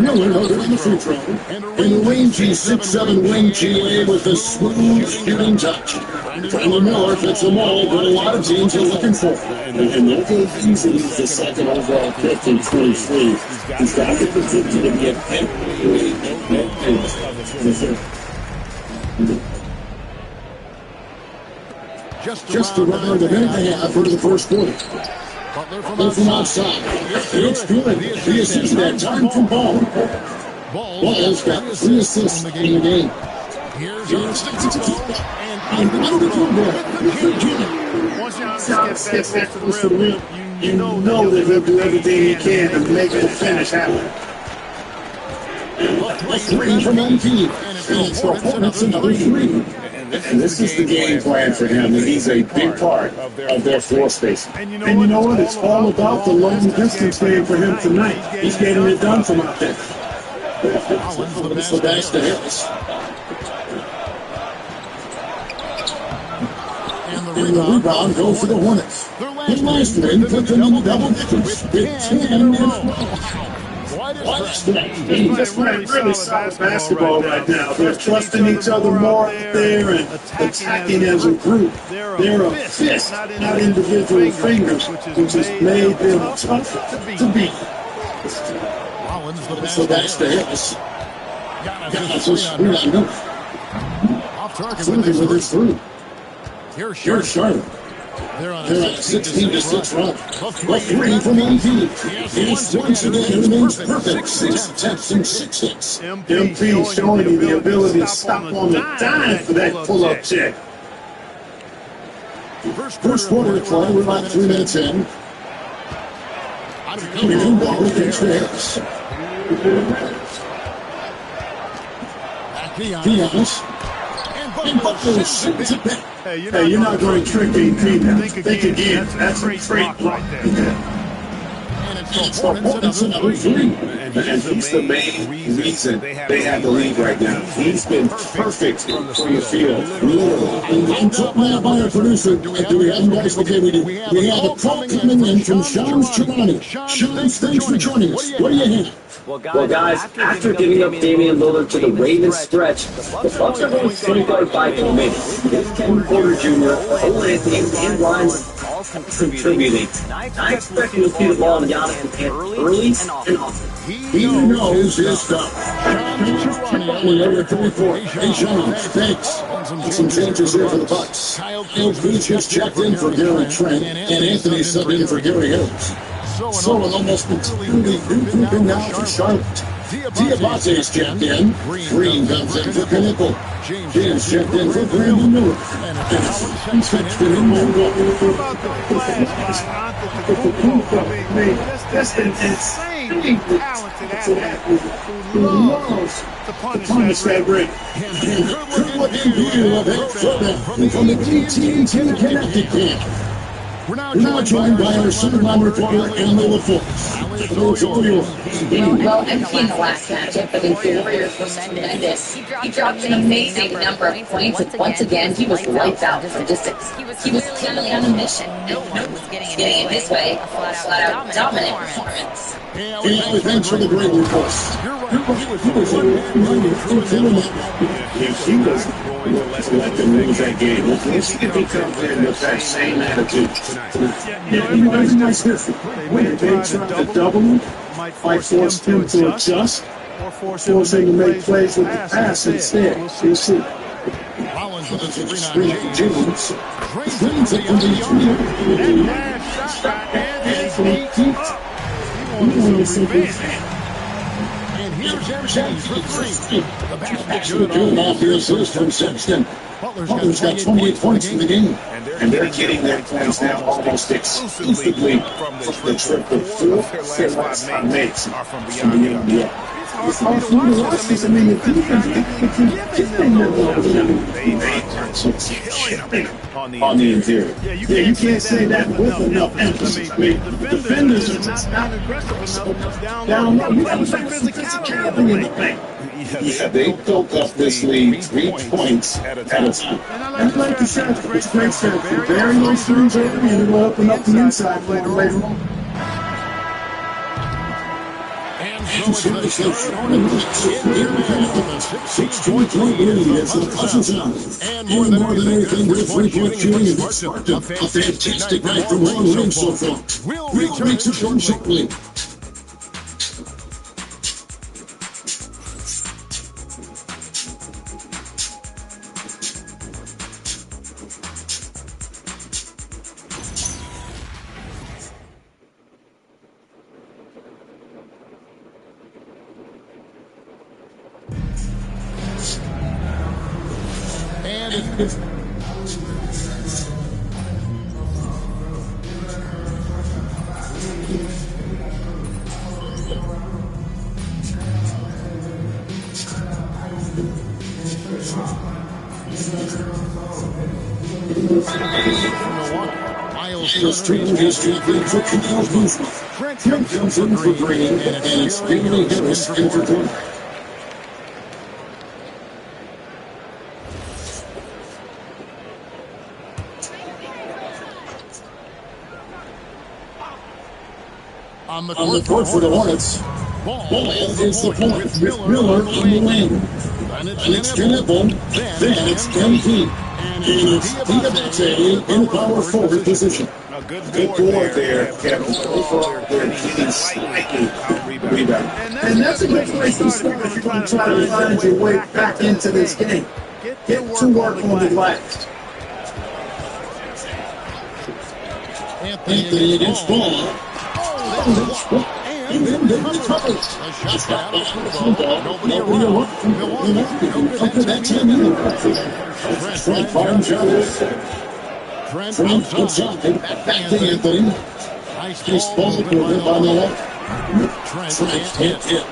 Miller on the free throw. And a rangy 6'7" wing GA with a smooth shooting touch. Brandon Miller fits them all, but a lot of teams are looking for him. And there goes easy. He's the second overall pick in 23. He's got the potential to be a pick. Just around a minute and a half into the first quarter. Butler from outside. It's good. The assist that time from Ball. Ball's got 3 assists in the game. Here's and out of the once Giannis gets back close to the rim, you know that he'll do everything he can to make the finish happen. A 3 from one team. And it's the Hornets another 3. And this is the game plan for him, and he's a big part of their floor spacing. And you know what? It's all about the long distance game for him tonight. He's getting it done from out there. It's the best to Harris. And the rebound goes to the Hornets. Their last win put them in the double digits with 10 and That's really solid basketball right now. They're trusting each other more there and attacking as a group. They're a fist, not individual fingers, which has made them tough to beat. So that's the Harris. Something with his through. Here's Charlotte. They're on a 16-6 run. A 3 from one team. It's once again remains perfect. 6 attempts and 6 hits. MP showing you the ability to stop on the dime for that pull-up check. First quarter of play, we're about 3 minutes in. Coming in, ball against the Harris. Giannis. And Butler shoots it back. Hey, you're not going to trick AP now. Think again. That's a great block right there. And it's the Hornets another 3. And he's the main reason they have the lead right now. He's been perfect from the field. And I'm talking about our producer. Do we have him, guys? Okay, we do. We have a call coming in from Shams Charania. Shams, thanks for joining us. What do you have? Well, guys, after giving up Damian Lillard to the Ravens stretch, the Bucks are going to guard by committee. It's Kevin Porter Jr., Cole Anthony, and Ryan all contributing. I expect you'll see the ball in Giannis' hand early and often. He knows his stuff. Number 34. Hey, Shams, thanks. Some changes here for the Bucks. Kyle Kuzma has checked in for Gary Trent, and Anthony subbed in for Gary Harris. So an almost entirely new grouping now for Charlotte. Diabate is checked in. Green comes in for Pinnacle. James checked in for Brandon Miller. And switched in Mongo. That's an insane talented athlete who loves to punish that break. And what in view of that throwdown from the TTT Connecticut camp. We're now joined by our sideline reporter, Emma LaForce. Well, MP in the last matchup against the Warriors was tremendous. He dropped an amazing number of points, and once again, he was lights out from distance. He was clearly on a mission, and no one was getting in his way. A flat-out dominant performance. Hey, thanks for the great reports. He was to let them lose that game. At least if he comes in with that same attitude. Yeah, you know, there's a nice difference. When they try to double him, might force him to adjust, or force him to make plays with the pass instead. You'll see. Rollins with a screen on James. Screens it from the and here's James for 3. The basket good off the assist from Sexton. Butler's got 28 points in the game. And they're getting their points now almost exclusively from the trip of 4 sets on makes from beyond the arc. It's hard for me to watch this. I mean, if you on the interior. Yeah, you can't say that with enough emphasis. I mean, the defenders are just not aggressive enough down low. You got to say physicality in the paint. Yeah, they built up this lead 3 points at a time. And like the shot, it's a great shot. Very low screens early, and it'll open up the inside for them later on. to service the Charlotte Hornets. In 16-point lead as the Buzzers out. And more than anything, their three-point shooting has sparked a fantastic night from long range so far. We'll return to show shortly. Just trading his champion for Kyle Kuzma. Trent comes in for Green, and it's Bailey Harris in for Gordon. On the court for the Hornets. Ball is the point with Miller on the wing. And it's Kennethville. Then it's MP. And it's Diabate in power forward position. Good board there, Kevin. Overall, they're getting slightly rebound. And that's a good place to start if you're going to try to find your way back into this game. Get to work on the glass. Anthony against Ball. And then the coverage. A shot out nobody around. Milwaukee. That time either. Trent finds Trent outside. Back to Anthony. Nice ball quarter by Noah. Trent can't hit.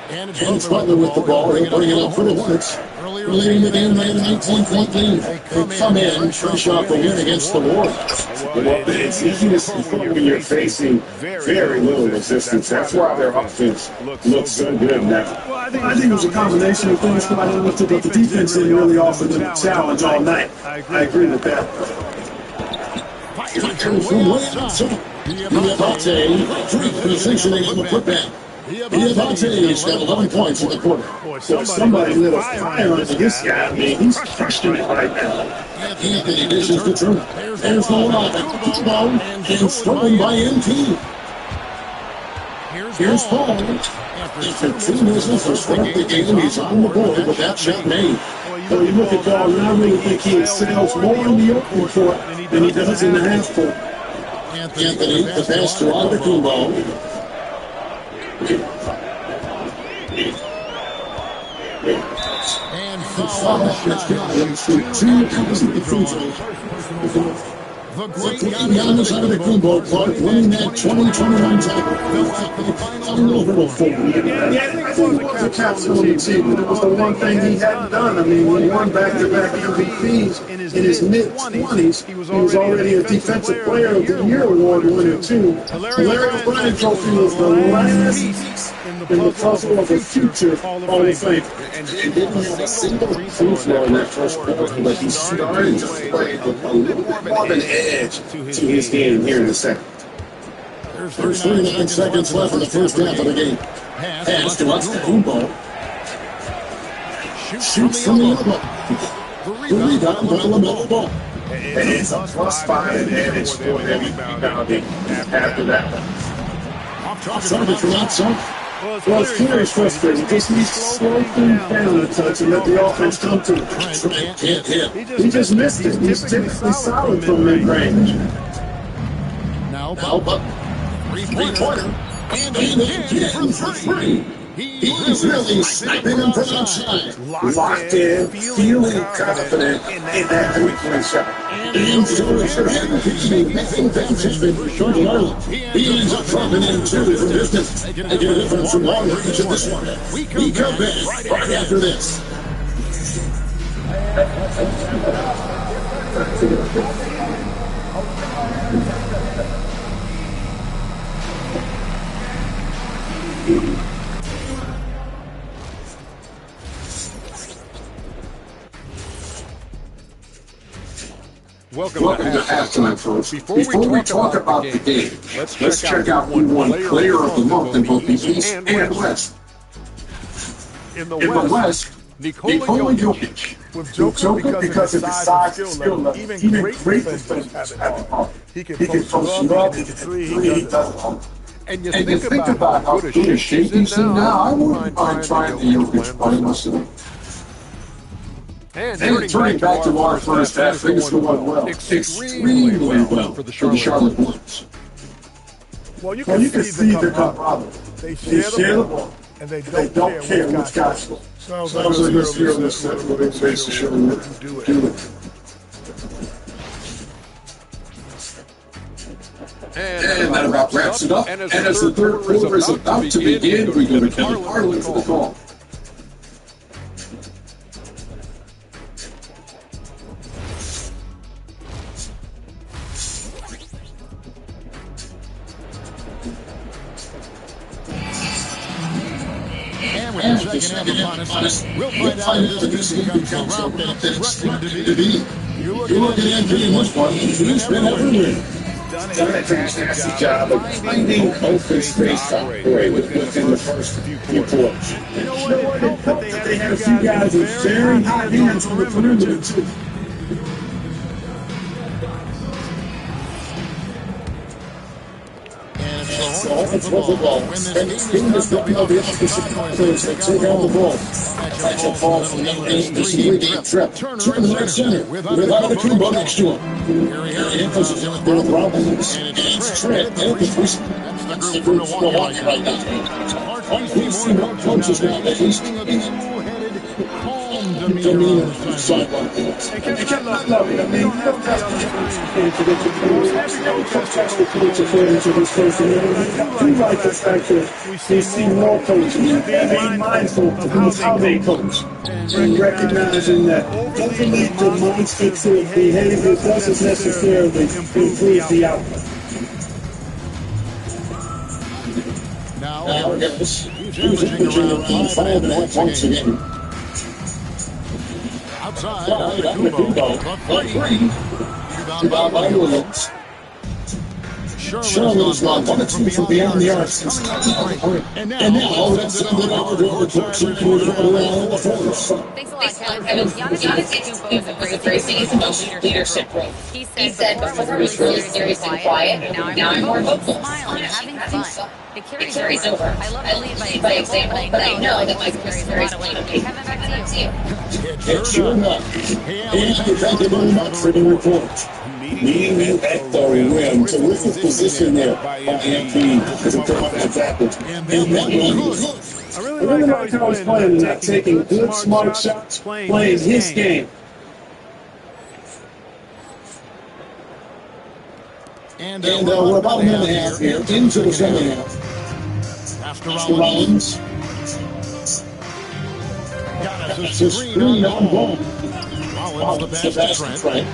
And it's Butler with the ball. He'll bring it up for the Hornets. Earlier in the game, they had a 19-point lead. They come in, finish off the win against the Warriors. Well, it's easy to see when you're facing very little resistance. That's why their offense looks so good now. I think it was a combination of things going on with it, but the defense didn't really offer them a challenge all night. I agree with that. Diabate, positioning on the putback. Diabate's got 11 points in the quarter. So somebody lit a fire under this guy. I mean, he's crushing it right now. Anthony dishes to Turner. There's no lob. Ball and stolen by NT. Here's Paul. After 2 misses to start the game, he's on the board with that shot made. Well, you look at Ball, and I really think he excels more in the open court than he does in the half court. Anthony, the pass to Antetokounmpo. And foul shot. The great Giannis Antetokounmpo, Clark, winning that 2021 title. Unbelievable form. Yeah, I think it was a capstone achievement. It was the one thing he hadn't done. I mean, he won back-to-back MVPs in his mid-20s. He was already a Defensive Player of the Year award winner, too. The Larry O'Brien Trophy was the last piece in the puzzle of a future Hall of Fame. He didn't have a single free throw in that first quarter, but he started to play with a little bit more of an edge to his game here in the second. There's 39 seconds left in the first half of the game. Pass to Antetokounmpo. Shoots from the elbow. The rebound by LaMelo Ball. And it's a +5 advantage for them rebounding after that one. Target from outside. Well, it's clear he's frustrated. Just needs to slow things down a touch and let the offense come to him. Can't hit. He just missed it. He's typically solid from mid-range. Now Butler. Three-pointer. And again from three. He's really sniping him from outside. Locked in, feeling confident in that three-point shot. And so for MVP, making things has been for Sean Garland. He ends up dropping in two from distance. They get a difference from long range in this one. We come back right after this. Welcome to halftime. halftime, folks. Before we talk about the game, let's check out who won Player of the Month in both the East and West. In the West, Nikola Jokic. With Jokic because of his size and skill level. Even great defenders have it hard. He can post you up, he can three, he does it all. And you think about how good a shape he's in now, I wouldn't mind trying the Jokic by myself. And turning back to our first half, things going well. Extremely well for the Charlotte Hornets. Well, you can see the camaraderie. They share the ball, and they don't care which guy scores. Sounds like this fearless set where they face the show and do it. And that about wraps it up. And as the third quarter is about to begin, we go to Kevin Harlan for the call. And with the second half upon us, we'll find out if this game becomes a route that it's expected to be. You're looking at pretty much what he's been everywhere. Done a fantastic job of finding open space to operate within the first few quarters. You know what? It helped that they had a few guys with very high hands on the perimeter, too. So offense was the ball, and it's been this the opposite players that take on the ball. Catch a ball from the lane, this three-game trap. Turn the right center, without a Kumbo next to him. Gary Andrews is there with Robbins, and it's Trent, and that's the group for Milwaukee right now. We've seen more punches now, at least. Demeanor from the sideline. And kept not loving. I mean, you don't have to get your points. You coach has to put your foot into this person. I do like the fact that we see more coaches being mindful of how they coach and recognizing that overly demonstrative behavior doesn't necessarily improve the outcome. Now, he's averaging around 5.5 points a game. Outside, Rebound by Williams. Sherman is not 1 or 2 from beyond the arc since and now that's another hour to overtime around the force. Thanks a lot, Kevin. Giannis Antetokounmpo is embracing his emotional leadership role. He said before he was really serious and quiet, now I'm more vocal, smiling, having fun. It carries over. I love to lead by example, but I know that my career carries a lot of weight. Kevin, back to you. Sure enough. And thank you very much for the report. Meeting you at the rim. Terrific position there by MP as a tackle. And that one. I really like how he's playing tonight, taking good, smart shots, playing his game. And we're about a minute and a half here into the second half. After Rollins. It's a screen on ball. Rollins the best Trent.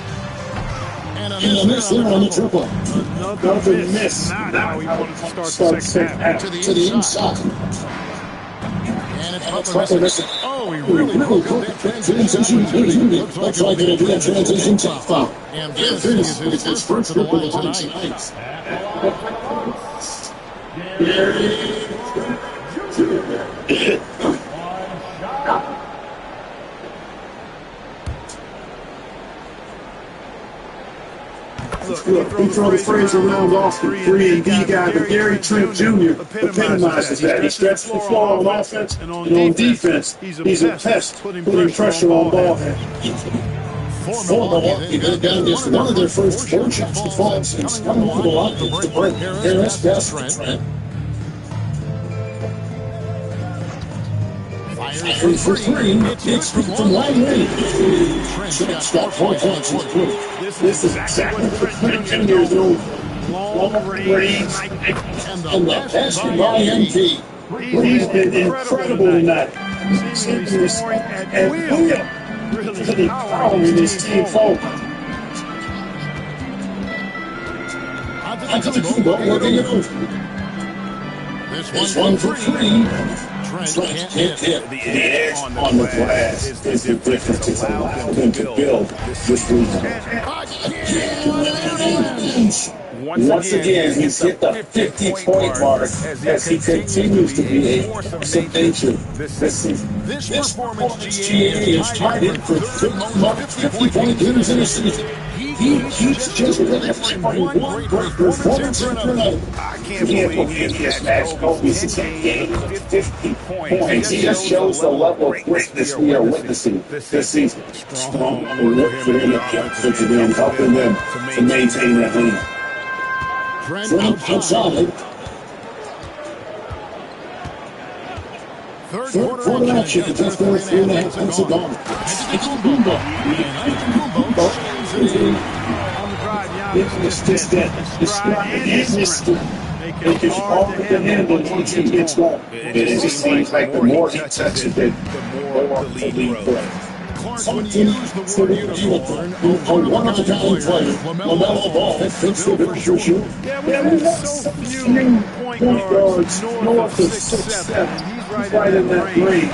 And a miss there on the triple. Another miss. Now he wanted to start the second half. To the inside. And it's Butler missing. Oh, he really broke that transition. Looks like it'll be a transition tip foul. And this is his first triple of the night. Look, we throw the phrase around often, 3-and-D guy, but Gary Trent Jr. epitomizes that. He stretches the floor on offense, and on defense, he's a pest, putting pressure on ball hands. For Milwaukee, they're down just one of their first 4 shots to fall since coming to the line to break. Harris pass for Trent. Fires for 3. It's from long range. Trent's got 4 points in the quarter. This is exactly what Trent Jr. is known for. Long range. And the pass by MP. He's been incredible tonight. Seamless at will. Really powering his team forward. Antetokounmpo working it over. This one for 3. Trent can't hit. The edge on the glass is the difference. It's allowed him to build this season. Once again, he's hit the 50-point mark as he continues to be a force of nature this season. This performance, GA is targeted for 50-point games in a season. He keeps just lifting one great performance after another. I can't believe he has matched Kobe's game 50 points. He just shows the level of greatness we are witnessing this season. Strong work for him to offensive end, helping them to maintain that lead. Trent outside. Third quarter action. Just over 3.5 minutes of gone. Antetokounmpo. It's just that the strike and this make it hard to handle once he gets going. It just seems like the more he touches it, the more the lead grows. Some teams for the uniform on one of the down player, LaMelo Ball fits the picture shoot. Yeah, we have so few point guards north of 6'7". He's right in that range.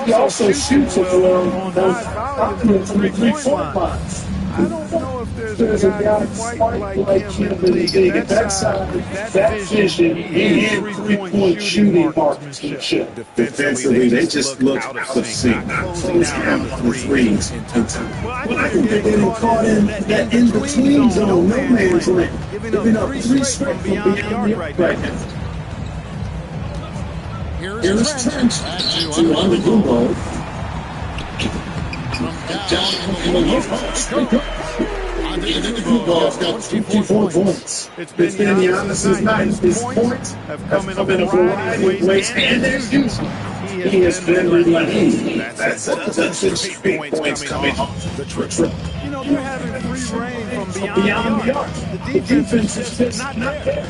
He also shoots it well on those three-point lines. I don't know if there's a guy quite like him in the league. At that side, that vision, and three-point shooting marksmanship. Defensively, they just look out of sync. Close down the threes. Well, I think they're getting caught in that in-between zone, no man's land. Giving up three straight from beyond the arc right now. Here's Trent to Antetokounmpo. Down in the low post. Antetokounmpo's got 54 points. It's been Giannis's night. His points have come in a variety of ways, and there's usage. He has been relentless. That's big points coming off the trip. You know, they're having free reign from beyond the arc. The defense is just not there.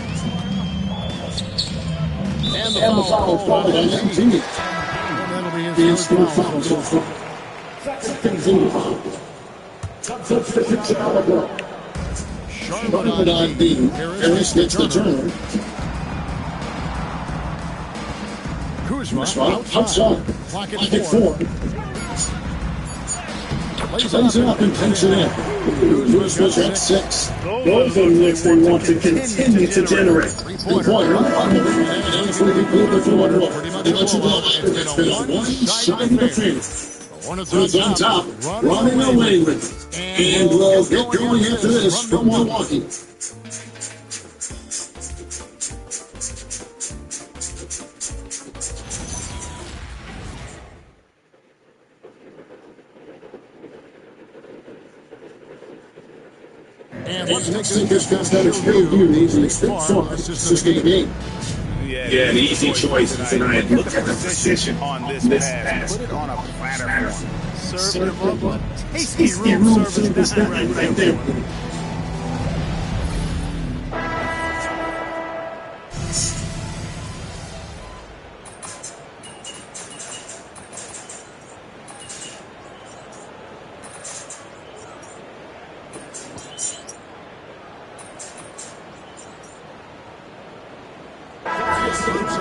And the foul called on MT. That'll be his first foul so far. Charlotte on B. Harris gets the turner. Kuzma outside. Clock at 4. Plays it up and takes it in. Kuzma's at 6. Those are looks they want to continue to generate. Three-pointer on the wing. And it's really good with the one roll. It's been a one-sided affair. Hornets on top, running away with it. And we'll get going after this from Milwaukee. And what's next in this best out of skill view needs an extended far. This is game 8. Yeah, the easy choice tonight. Look at the position on this pass. Put it on a platter. Serve him up. Tasty room service down right there.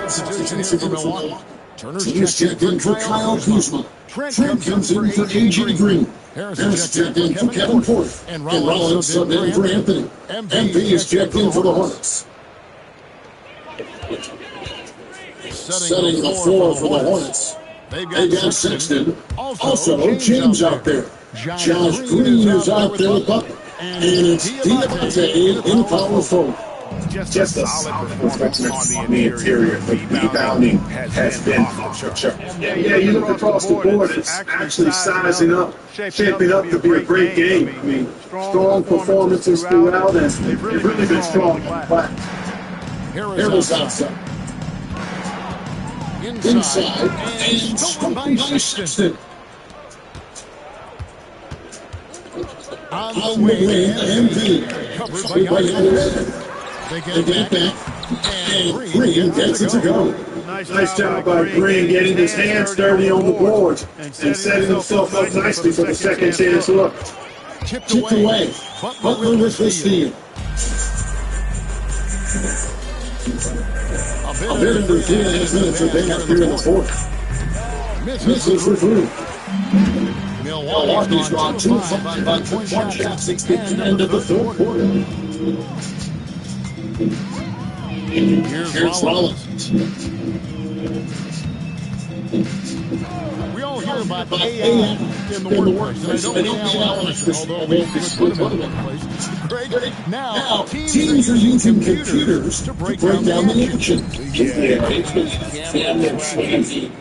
Substitution for Milwaukee. Turner's checked in for Kyle Kuzma. Trent comes in for A.J. Green. Harris checked in for Kevin Porter. And Rollins subbed in for Anthony. MP is checked in for the Hornets. Setting the floor for the Hornets. They've got Sexton. Also, James out there. Josh Green is out there with Butler. And it's Diabate in power forward. Just a solid performance on the interior. The rebounding has been sure. Yeah, you look across the board, it's actually sizing up, shaping up to be a great game. I mean, strong performances throughout, and they've really been strong in the class. Harris outside. Inside. And stolen by Sexton. On the way, MV. Covered by Harris. They get back, and Green gets it to go. Nice job by Green getting his hands dirty on the boards and setting himself up nicely for the second chance look. Tipped away. Butler with the steal. A bit under 3.5 minutes are back here in the fourth. Misses for three. Milwaukee's gone 2 of 5 on 2-point shots at the end of the third quarter. Here's Rollins. We all hear about AI in the workplace, and I don't mean Alan, although we put him in the workplace. Greg, now teams are using computers to break down the action.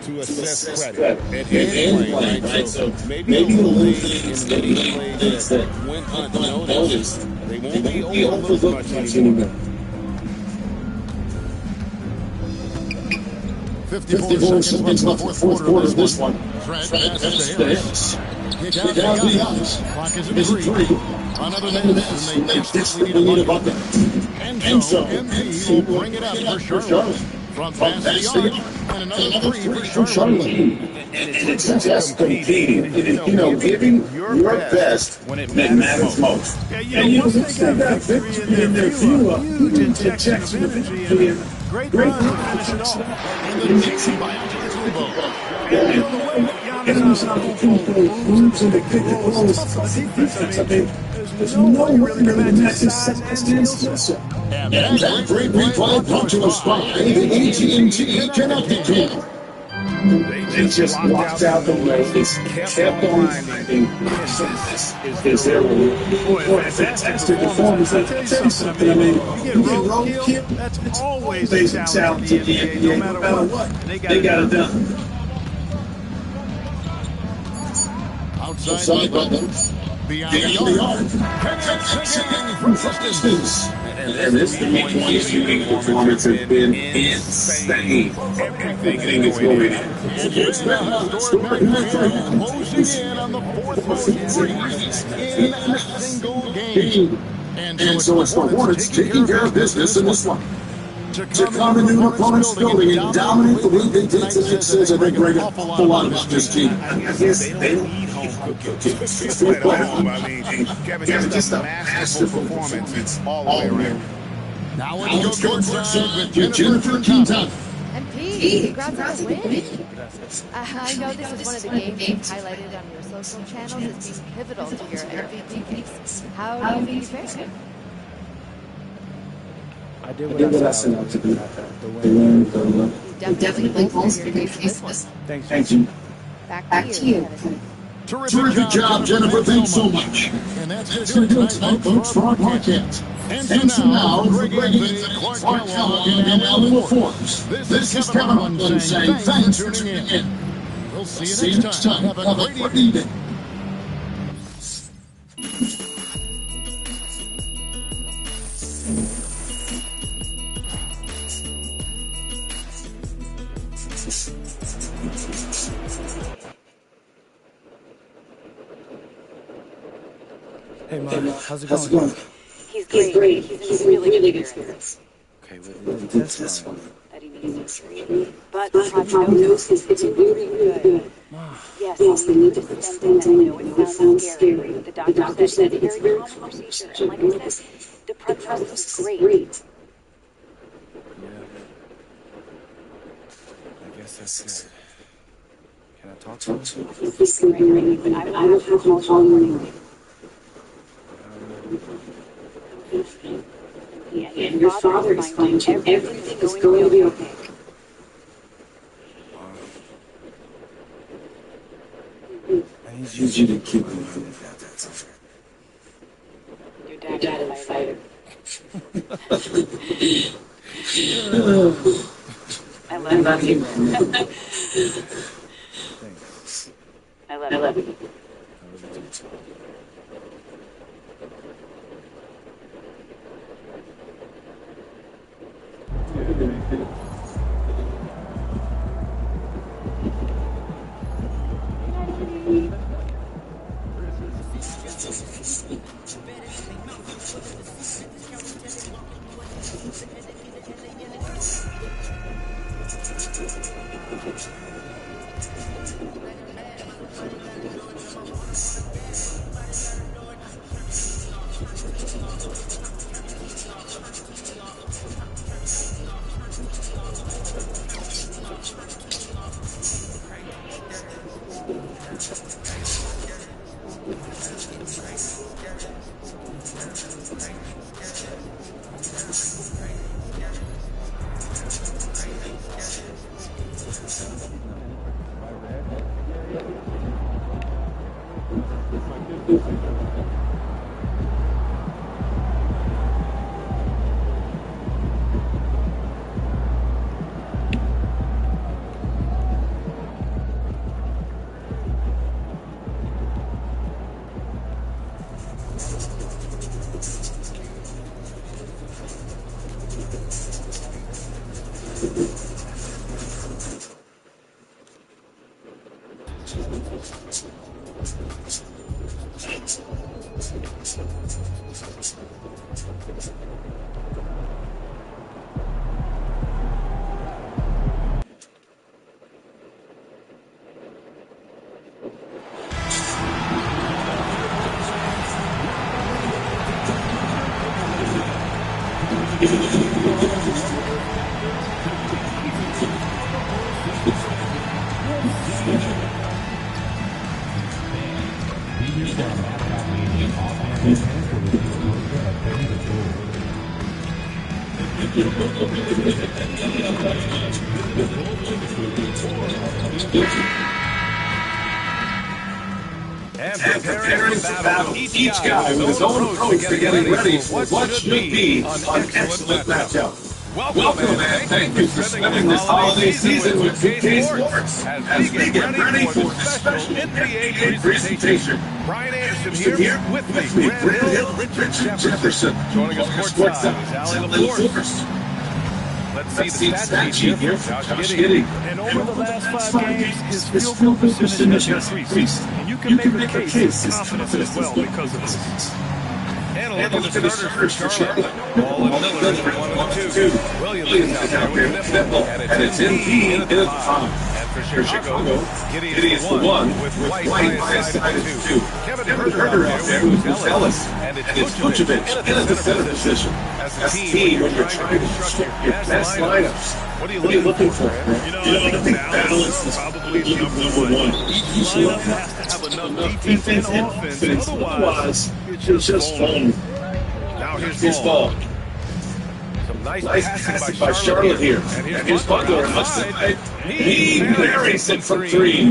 To assess credit at any point, right? So maybe the little things that he played that went unnoticed, they won't be overlooked much anymore. 54 seconds left in the fourth quarter of this one. Trent passes to Hicks. Kick out the ice. Clock is at 3. Another miss, and they desperately need a bucket. And so, MP will bring it up for Charlotte. Front pass to the arc, and another 3 for Charlotte. And it's just competing. Giving your best when it matters most. And you said that victory in their view of huge injections of energy and great run to finish it off. And the Dixie by Antetokounmpo. Giannis Antetokounmpo moves and the pick and roll is tough defense. I mean, there's no way to match his second skill set. And that great replay brought to us by the AT&T Connected. They just walked out the race, kept on finding is their boy, fantastic performance. I'll tell you something. I mean, you get roadkill, that's always a challenge in the NBA, no matter what. They got it done. Outside by beyond the arc. From distance. And this 3-point shooting performance has been insane. Everything is going in. Closing in on the fourth most threes in a single game. And so it's the Hornets taking care of business in this one. To come into an opponent's building and dominate the way they did tonight says I think bring a whole lot of this team. I guess they need home cooking. Just a masterful performance. It's all the way around. Now let's go courtside with Jennifer Quintana. MP, congrats on the win. I know this was one of the games you've highlighted on your social channels as being pivotal to your MVP case. How do you think you fared? I did what I set out to do. The win. Definitely bolstered your case. Thank you. Back to you. Terrific job, Jennifer. Thanks so much. And that's going to do it tonight, folks, for our podcast. And so now, Greg Anthony, Clark Kellogg, and Alan Forbes. This is Kevin Lundgren saying thanks for tuning in. We'll see you next time. Have a great evening. Hey, Mom, how's it going? He's great. He's in really good spirits. Okay, well, this one. That he needs surgery. But the prognosis is really good. Yes, they need to suspend him. I know it sounds scary. The doctor said it's a very common procedure. And like I said, the prognosis is great. Yeah. I guess that's good. Can I talk to him? He's screaming, but I will have him call morning. Yeah, and your father is fine too. Everything is going to be okay. I need you to keep me from that. That's okay. Your dad is a fighter. I love you. Thanks. I love you. And preparing for battle, each guy with his own approach to getting ready for what should be an excellent matchup. Welcome, and thank you for spending this holiday season with 2K Sports as we get ready for a special NBA presentation. Brian Anderson here with me, Grant Hill, Richard Jefferson. Joining us courtside is Allie LaForce. Let's see the stat sheet here from Josh Giddey. And over the last 5 games, his field goal percentage has increased. And you can make a case his confidence as well because of this. And a look at the starters for Charlotte. Ball and Miller is 1 and 2. Williams is out there with Nipple, and it's in the 5. And for Chicago, Giddey is the 1 with White by his side of 2. Kevin Huerter out there with Ellis, and it's Vucevic in the center position. As a team, when you're trying to construct your best lineups, what are you looking for? I think balance is probably number one. Each lineup has to have enough defense and offense. Otherwise, it's just fun. Now here's ball. Some nice passing by Charlotte here. And here's Butler outside. He buries it from 3.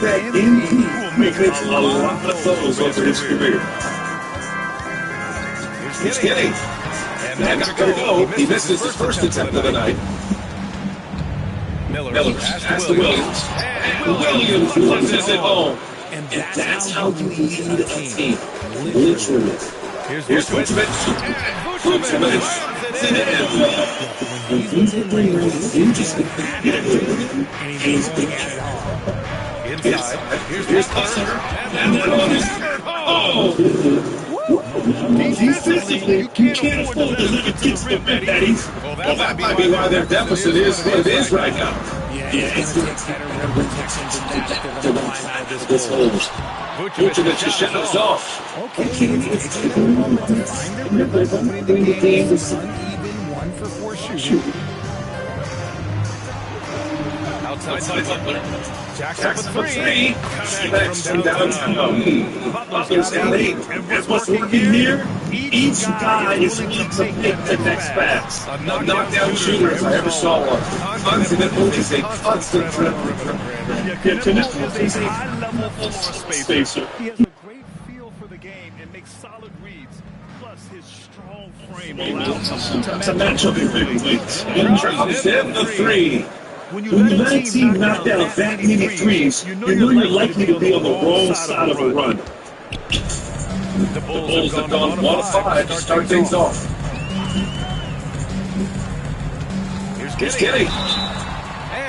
That MP will make a lot of those over his career. Here's Giddey. And not going to go. He misses his first attempt of the night. Miller pass to Williams. And Williams loses it home. And that's how you lead a team. Literally. Here's Vucevic. Vucevic. When he's in the ring, you just get it. And he's big at it all. Inside. Here's Hustler. And then on his oh! Defensively, you can't afford to let it get to the rim, Eddie. Well, that might be why their deficit is what it is right now. Yeah, it's going to take better rim protection than that if they're going to line out this holds. Vucevic just shadows off. Okay, it's taken a moment to find their rhythm. Opening the game was uneven 1 for 4 shooting. Outside Butler. Jackson with 3. Connects from downtown. Butler's got 8. And what's working here? Each guy is willing to make the next pass. A knockdown shooter if I ever saw one. Fundamentally, is a constant threat. Connecticut is a high-level floor spacer. He has a great feel for the game and makes solid reads. Plus, his strong frame allows him To match up your big leagues. Drops in the 3. When you let a team knock down that many threes, you know you're likely to be on the wrong side of a run. The Bulls have gone 1 of 5 to start things off. Here's Giddey.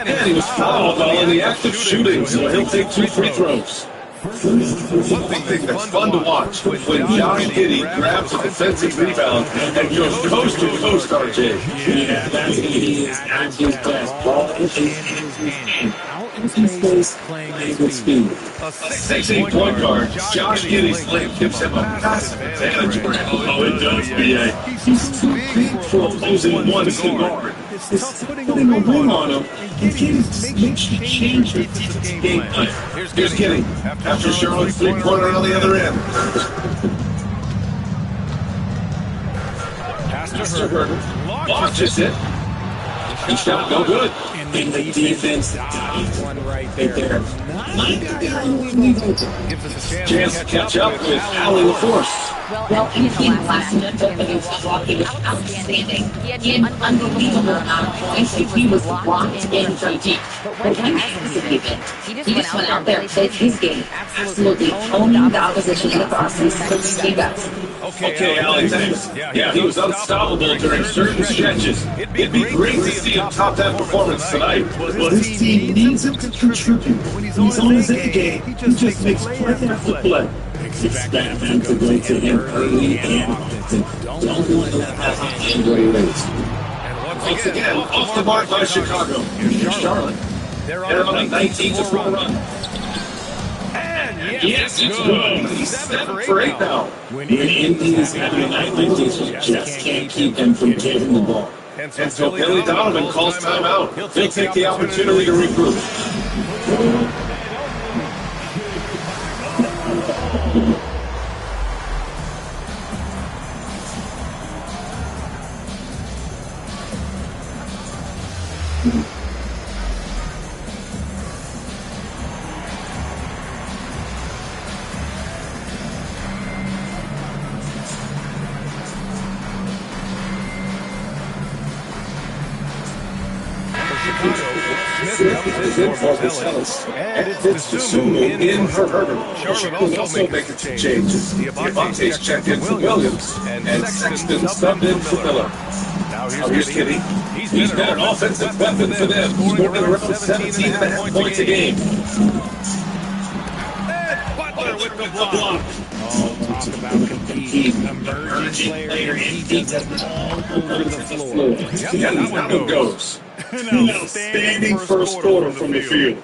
And he was fouled while in the act of shooting, so he'll take 2 free throws. One thing that's fun to watch when Josh Giddey grabs a defensive rebound and goes coast to coast, RJ. Yeah, that's he is at his best. Ball in his hand. Out in space, playing with speed. A 6'8" point guard, Josh Giddey's length gives him a massive advantage. Oh, it does, B.A. He's too big for opposing ones to guard. It's putting a wing on him and makes you change your defensive game plan. Here's Giddey. After Charlotte's 3-pointer on the other end. Pass to Huerter. Launches it. He shot no good. And the defense died one right there. there. Not the guy who we leave open. Gives us a Chance to catch up with Allie LaForce. Well, in the last matchup against Milwaukee was outstanding. He had an unbelievable amount of points, and he was locked in from deep. But when hasn't he been? He just went out there and played his game. Absolutely owning the opposition in the process. He got Okay, Allie, thanks. Yeah, he was unstoppable during certain stretches. It'd be great to see him top that performance tonight. But his team needs him to contribute. When he's on his A game, he just makes play after play. Expect them to go to him early and often. Don't let them have him where he is. Once again, off the mark by Chicago. Here's Charlotte. They're on a 19-4 run. Yes, it's good. He's 7 for 8 now. When Indy is having a night like this, you just can't keep them from getting the ball. And so Billy Donovan calls timeout. He'll take the opportunity to regroup. Is in for Marcellus, and it's Sumu in for Herbert. Charlotte also makes a changes. Diamante's checked in for Williams, and Sexton subbed in for Miller. Now here's Kitty. He's been an offensive weapon for them, scoring around 17.5 points a game. Butler with the block. Oh, talk about competing. Emerging player. He does it all over the floor. Yeah, that one goes. An outstanding first quarter from the field.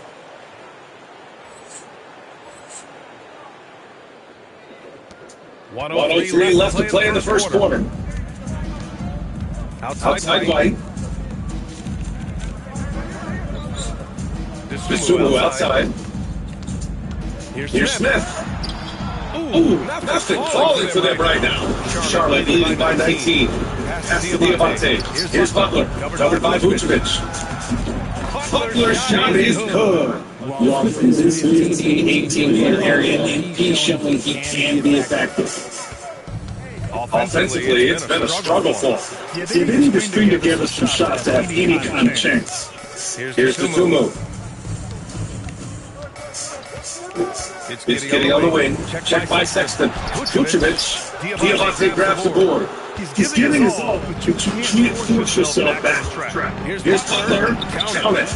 .103 left to play in the first quarter. Outside White. Disumu outside. Here's Smith. Ooh, nothing falling for them right now. Charlotte leading by 19. Pass to Diamante. Here's Butler, covered by Vucevic. Butler's shot is good. Long from this 15-18 area, and he's showing he can be effective. Offensively, it's been a struggle for him. Yeah, they need to string together some shots to have any kind of chance. Here's Disumu. It's Kitty on the wing. Check by Sexton. Vucevic. Diamante grabs the board. He's giving us all, but you can't push yourself back. Here's Butler. Count it.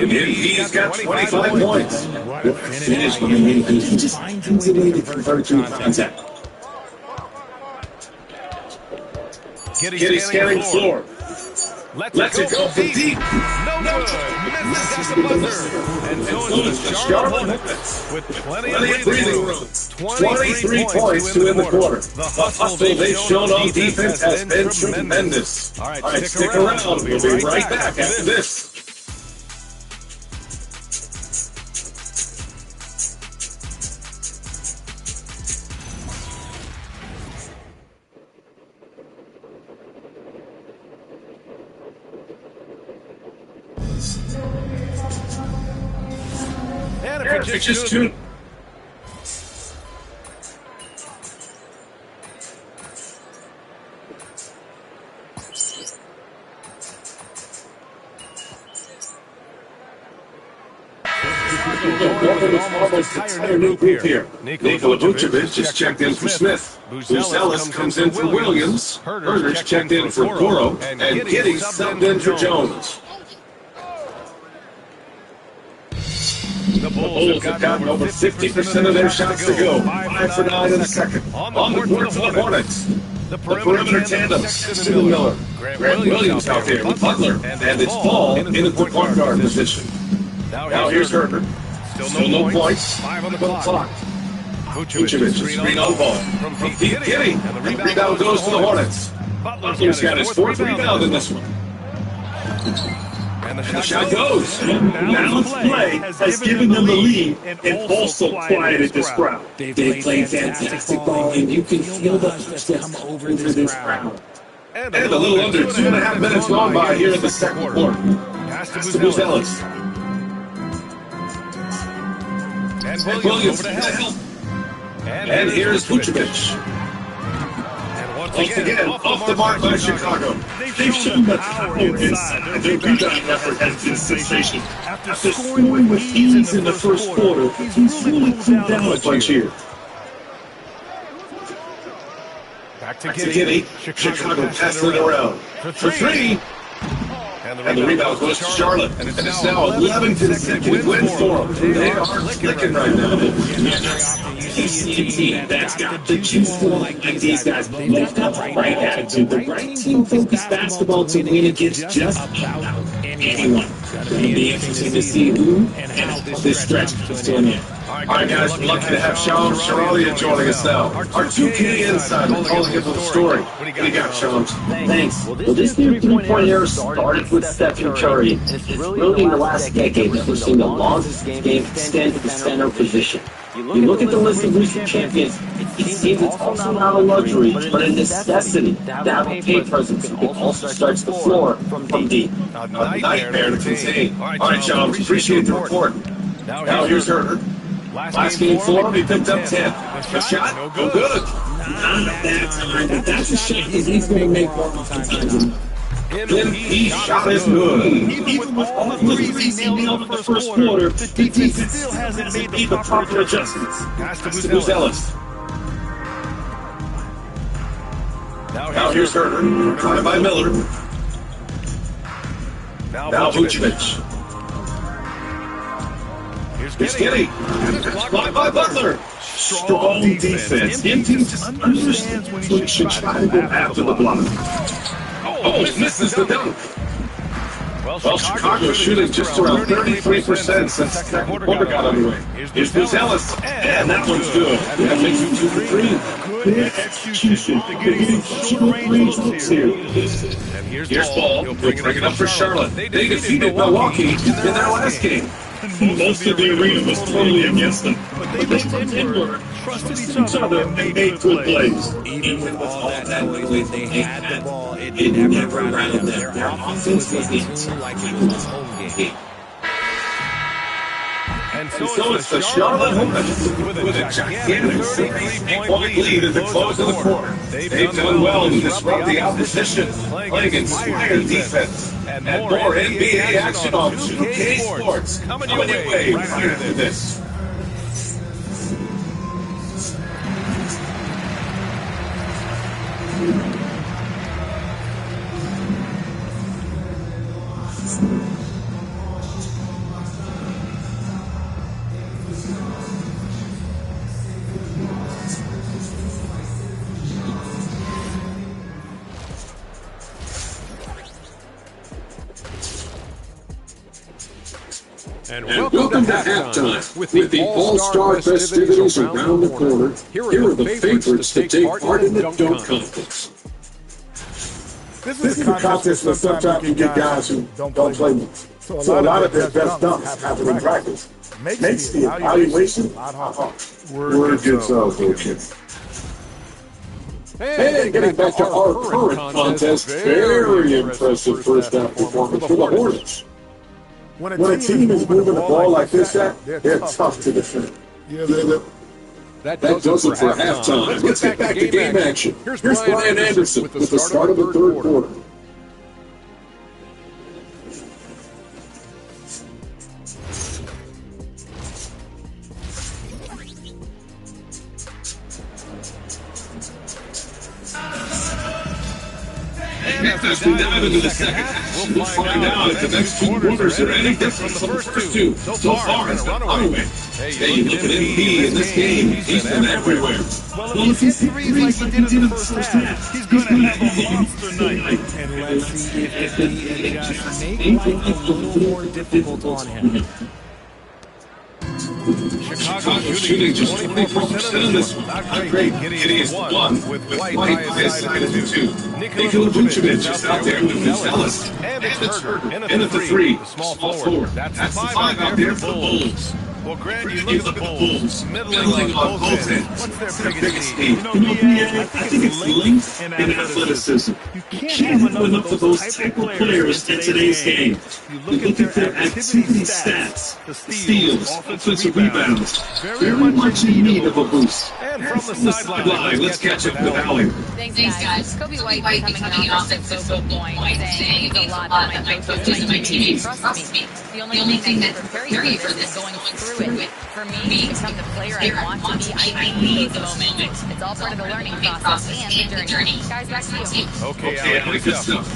He's got 25 points. Finish when he just finds a way to convert to contact. Kitty scanning the floor. Let's it go from deep. No good. Misses the buzzer. And so is the Charlotte Hornets with plenty of breathing room. 23 points to win the quarter. The hustle they've shown on defense has been tremendous. All right, stick around. We'll be right back after this. It's just two. Entire new group here. Nikola Vucevic just checked in for Smith. Buzelis comes in for Williams. Herder's checked in for Goro. And Giddey subbed in for Jones. The Bulls have gotten over 50% of their shots to go. 5 for 9 in the second. On the board for the Hornets. The perimeter tandem, Sexton and Miller. Grant Williams out there with Butler. And it's Ball in the point guard position. Now here's Herbert. Still no points. 5 on the clock. Vucevic, screen on ball. From Pete Giddey. And the rebound goes to the Hornets. Butler's got his 4th rebound in this one. And the shot goes. Balanced play has given them the lead and also quieted this crowd. They played fantastic ball, and you can feel the push come over this crowd. And a little under 2.5 minutes gone by here in the second quarter. Pass to Buzelis. And Williams over to help. And here's Vucevic. And once again, off the mark by Chicago. They've shown that power inside. Their rebound effort has been sensational. After scoring with ease in the first quarter, he's really cooled down a bunch here. Back to Giddey. Chicago passing it around. For three. And the rebound goes to Charlotte. And it's now 11 consecutive wins for them. They are clicking right now. That's got the juice to like these guys. They've got the right attitude, the right team-focused basketball to win against just about anyone. It'll be interesting to see who and how this stretch is doing it. All right, guys, we're lucky to have Sean Sharalia joining us now. Our 2K insider calling it the story. What do you got, Sean? Thanks. Well, this new three-point era started with Stephen Curry. It's really in the last decade that we're seeing the longest game extend to the center position. You look at the list of recent champions, it seems it's also not a luxury, but a necessity to have a paint presence who also starts the floor from deep. A nightmare to contain. All right, Sean, appreciate the report. Now here's Herder. Last game 4, he picked up 10. The shot, no good. Not that time. That's a shot he's going to make one of the Then he shot is good. Even with all the threes he nailed in the first quarter, the defense still hasn't made the proper adjustments. Pass to Buzelis. Now here's Herder, tried by Miller. Now Vucevic. Here's Giddey. Blocked by Butler. Strong defense. Team just understands when he should try to go after the block. Oh, misses the dunk. Well, Chicago's shooting just around 33% since the second quarter got underway. Here's Buzelis, and that one's good. That makes it 2 for 3. Good execution. They're getting short-range looks here. And here's Ball. He'll bring it up for Charlotte. They defeated Milwaukee in their last game. Most of the arena was totally against them. But they did work, trusted each other, and made good plays. Even with all that noise, they had the ball. It never rattled them. Their offense was in like it was a home game. And so it's the Charlotte Hornets with a gigantic 33-point lead at the close of the quarter. They've done well to disrupt the opposition, playing inspired defense. And more NBA action on 2K Sports coming your way right after this. And welcome to halftime with the All-Star festivities around the corner. Here are the favorites to take part in the dunk contest. This is a contest where sometimes you get guys who don't play much. So a lot of their best dunks happen in practice. Makes the evaluation a lot harder. Word gets out, coaches. And getting back to our current contest, very impressive first-half performance for the Hornets. When a team is moving the ball like this, they're tough to defend. That does it for halftime. Let's get back to game action. Here's Brian Anderson with the start of the third quarter. As we dive into the second half, we'll find out if the next 2 quarters are any different from the first 2. So far, it's been runaway. Hey, you look at MB in this game, he's been everywhere. Well, if he threes like he did in the first half, he's going to have a monster night. And let's see if he just make life a little more difficult on him. Chicago shooting just 24% in this one. Not great. Giddey is 1 with White by his side of 2. Nikola Vucevic is out there with Buzelis. And it's Herder in at the 3. Small forward. That's the 5 out there for the Bulls. Well, Grant, you look at the Bulls, middling on both ends. What's their biggest need? I think it's length and athleticism. You can't have enough of those type of players in today's game. You look at their activity stats, the steals, offensive rebounds, very much in need of a boost. And from the sideline, let's catch up with Allie. Thanks, guys. Kobe White becoming an offensive focal point, saying he's a lot to my coaches and my teammates. Trust me. The only thing that preparing for this is going through it. For me, to become the player I want to be, I need those moments. It's all part of the learning process and the journey. Guys, back to you. Okay, Allie, good stuff.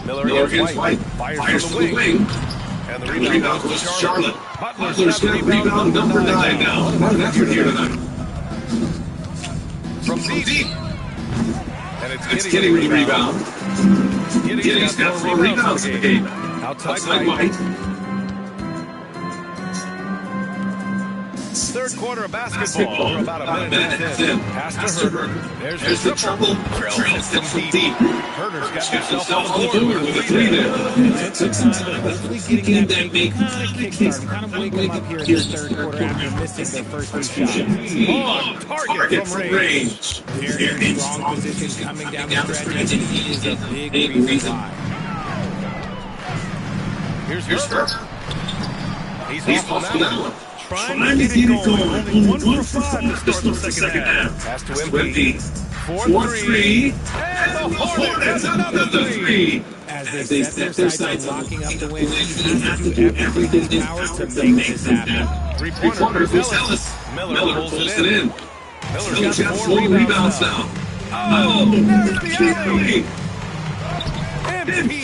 Miller against White. Fires from the wing. And the rebound goes to Charlotte. Butler's got rebound number 9 now. What an effort here tonight. From deep. And it's Giddey with the rebound. Giddey's got 4 rebounds in the game. Outside White. Third quarter of basketball. We're about a minute in. Pass to Herder. There's the trouble. Trails from deep. Herder's got himself on the board with a 3 there. Hopefully getting that big kickstart. Kind of wake them up here in the third quarter after missing their first 3 shots. Target from range. They're in strong position coming down the stretch, and he is a big reason why. Here's Herder. He's off now. Trying to get it going. Only 1 for 5 to start the second half. Pass to Embiid. 4-3. And the Hornets another 3. As they set their sights on locking up the win, he has to do everything in his power to make this happen. 3-pointer for Ellis. Miller pulls it in. Miller's got 4 rebounds now. Oh, there's the alley. MP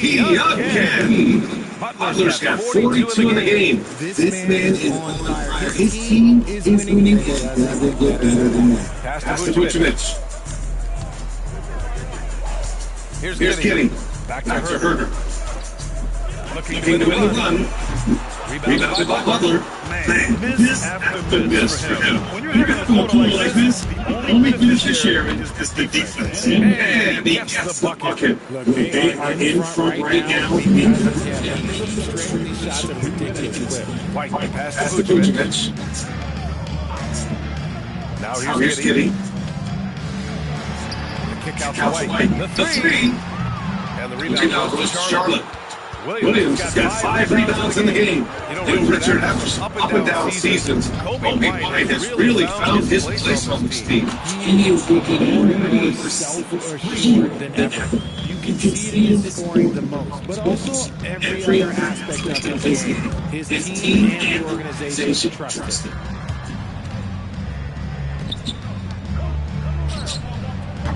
again. Butler's got 42 in the game. This man is on fire. His team is winning. Pass to Vucevic. Here's Giddey. Back to Herder. Looking to win the run. Rebounded by Butler. Man, miss after miss for him. When you're having a quarter like this, the only finish to share is the defense. And he gets the bucket. They are in front right now. White pass to Vucevic. Now here's Giddey. The kick out to White. The 3. And the rebound goes to Charlotte. Williams has got 5 rebounds in the game. You know, Richard, after up and down seasons, Kobe White has really found his place on this team. He is looking more self-assured than ever. You can see it in scoring the most, but also every other aspect of his game. His team and the organization trust him.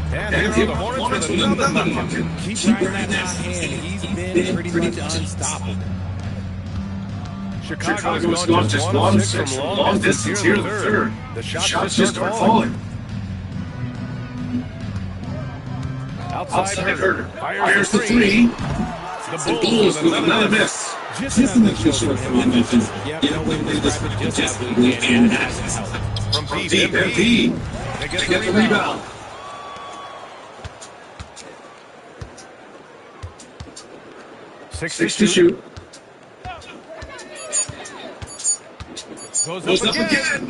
And here are the Hornets with another bucket. Keep riding that hot hand. He's been pretty much unstoppable. Chicago's gone just 1-6 from long distance here in the third. The shots just start falling. Outside Herder. Fires the 3. The Bulls with another miss. Just another short from him. Yeah, no way to describe it just how we can help. From deep, MP. They get the rebound. 6 to shoot. Goes up again.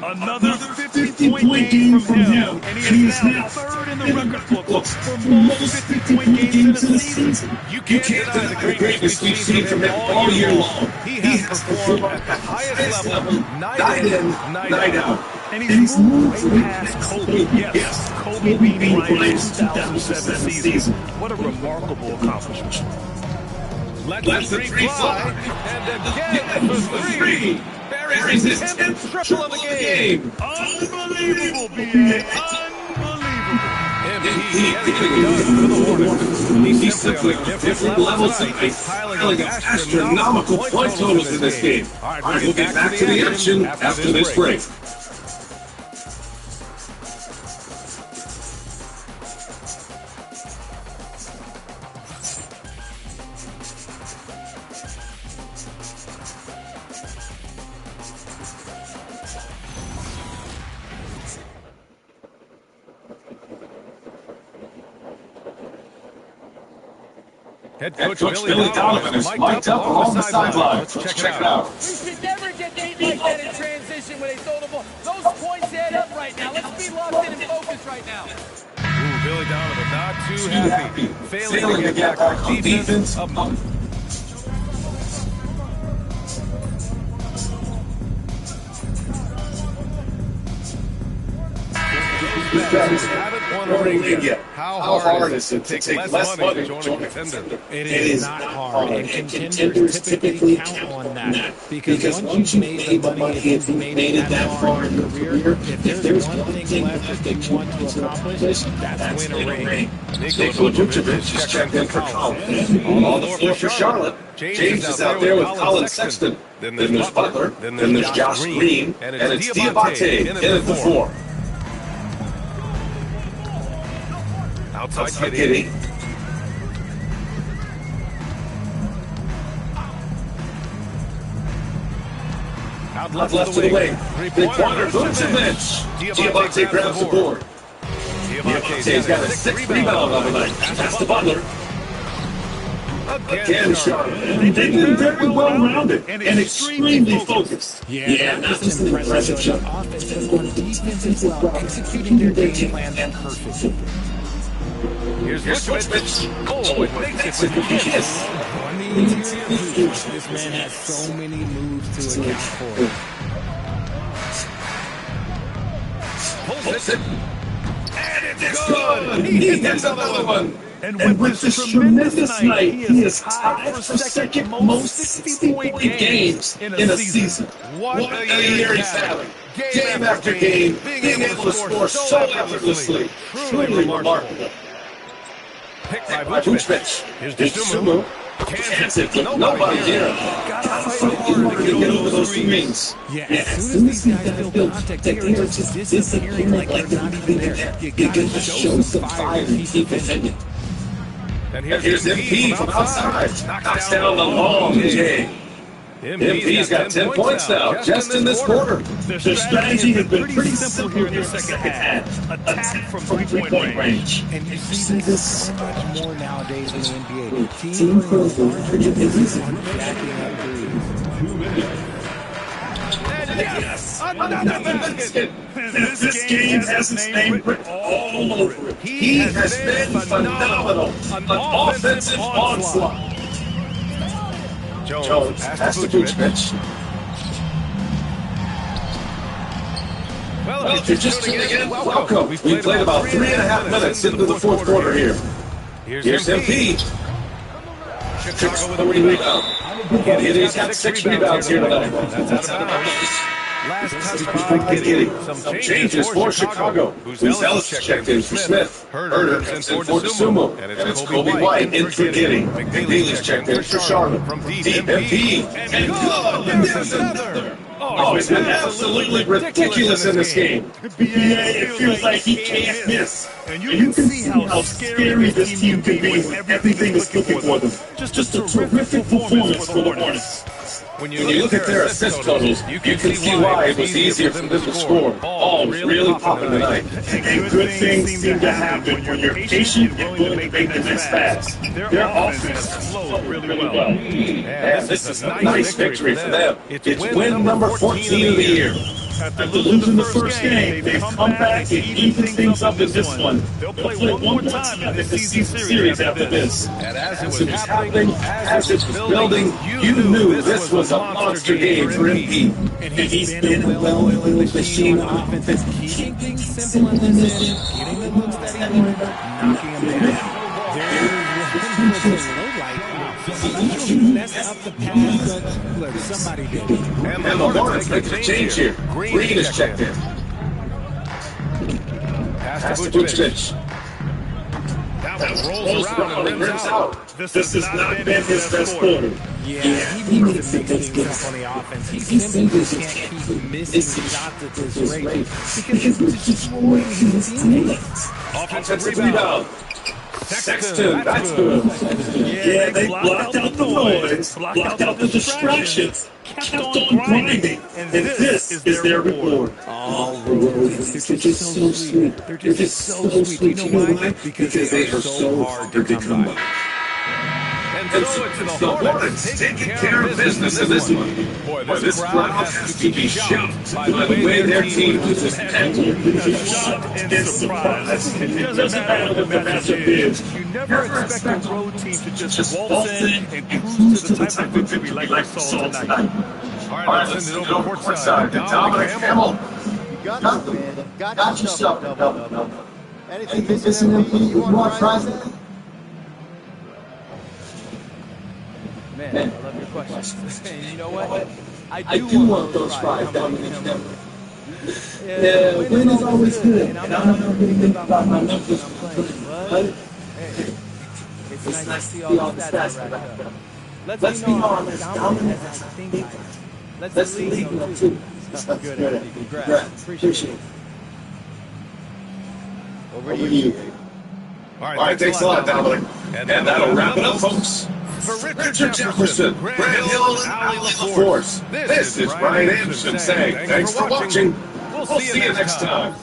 Another 50-point game from him. And he is now third in the record books for most 50-point games in a season. You can't deny the greatness we've seen from him all year long. He has performed at the highest level, night in, night out. And he's moved way past Kobe. Yes, Kobe being Bryant's 2007 season. What a remarkable accomplishment. Let the 3 fly, and again the 3. Buries his 10th triple of the game. Unbelievable, B.A. MVP getting done for the Hornets. He's simply on a different level tonight, piling up astronomical point totals in this game. All right, we'll get back to the action after this break. Head coach Billy Donovan is mic'd up along the sidelines. Let's check it out. We should never get beat like that in transition when they throw the ball. Those points add up right now. Let's be locked in and focused right now. Ooh, Billy Donovan not too happy. Failing to get back on defense. Haven't won a ring yet. How hard is it to take less money to join a contender? It is not hard, and contenders typically count on that. Because once you've made the money, if you've made it that far in your career, if there's one thing left that you want to accomplish, that's win a ring. Nikola Vucevic is checked in for college. On the floor for Charlotte. James is out there with Colin Sexton. Then there's Butler. Then there's Josh Green. And it's Diabate in at the 4. Outside Giddey. Out left to the wing. Three-pointer Vucevic. Diabate grabs the board. Diabate's got a 6th rebound on the night. Pass to Butler. Again, Charlotte. They've been very well-rounded and extremely focused. Yeah, that's an impressive shot. Offensive on defense as well, executing their game plan perfectly. Here's Vucevic. Oh, makes it with a kiss. On the interior, this man has so many moves to account for. Pulls it. And it's good. He hits another one. And with this tremendous night, he is tied for second most 60-point games in a season. What a year he's having. Game after game, being able to score so effortlessly. Truly remarkable. Picked by Vucevic. Here's Sumo. Can't it. Nobody here. Gotta fight hard to get over those screens. Yeah, as soon as these guys feel contact, they are just disappearing like they're not even there. You gotta show some fire to keep defending. And here's MP from outside. Knocks down the long J. MP's got 10 points now, just in this quarter. Their strategy has been pretty simple here in the second half. Attack from three-point range. And you see this so much more nowadays in the NBA. Team pros are backing up threes. 2 minutes. Yes, another basket. This game has his name written all over it. He has been phenomenal. An offensive onslaught. Jones, pass to Vucevic. Well, if you're just tuning in, welcome. We've played about 3.5 minutes into the fourth quarter here. Here's MP. Chicago with a rebound. He's got 6 rebounds here tonight. That's out of bounds. Last touch by Giddey. Some changes for Chicago. Who's Ellis checked in for Smith. Herder comes in for DeSumo. And it's Kobe White in for Giddey. McNeely's checked in for Charlotte. From deep MP. And good. And there's another. Oh, it's been absolutely ridiculous in this game. It feels like he can't miss. And you can see how scary this team can be when everything is looking for them. Just a terrific performance for the Hornets. When you look at their assist totals, you can see why it was easier for them to score. Ball was really popping tonight. And good things seem to happen when you're patient and willing to make the next pass. Their offense flows really well. And this is a nice victory for them. It's win number 14 of the year. After losing the first game, they've come back and evened things up in this one. They'll play one more time in the season series after this. And as it was happening, as it was building, you knew this was a monster game for MP. And he's been a well-oiled machine on offense, keeping things simple in this end, getting the looks that he wanted, knocking them down. There's a low light. You mess up the pass, look, somebody did. And the Hornets make a change here. Green is checked in. Pass to Vucevic. That rolls around and rims out. This has not been his best quarter. Yeah, he needs to mix things up on the offense. He simply can't keep missing shots at this rate because he's destroying his teammates. Offensive rebound. Sexton, that's good. Yeah, they blocked out the noise, blocked out the distractions, kept on grinding, and this is their reward. Oh, they're just so sweet. They're just so sweet. You know why? Because they are so hard to come by. And so it's the Hornets taking care of business in this one. Boy, this crowd has to be shocked by the way their team is headed. Shocked and surprised. It doesn't matter what the matchup is. You never expect a road team to just waltz in and cruise to the type of victory like we saw tonight. All right, let's send it over courtside. Dominic Hamill. You got yourself a double. Anything missing MVP you want to try that? Man, I love your questions. And you know what? I do want those fries, Dominic Hamill. Yeah, win is always good. And I'm not really thinking about my numbers when I'm playing, but hey, it's nice to see all the stats racked up. Let's be honest, dominant as I think I am. Let's the league know too. Good, Andy. Congrats. Appreciate it. Over to you. All right, thanks a lot, Dominic. And that'll wrap it up, folks. For Richard Jefferson, Grant Hill, and Allie LaForce, this is Brian Anderson saying thanks for watching. We'll see you next time.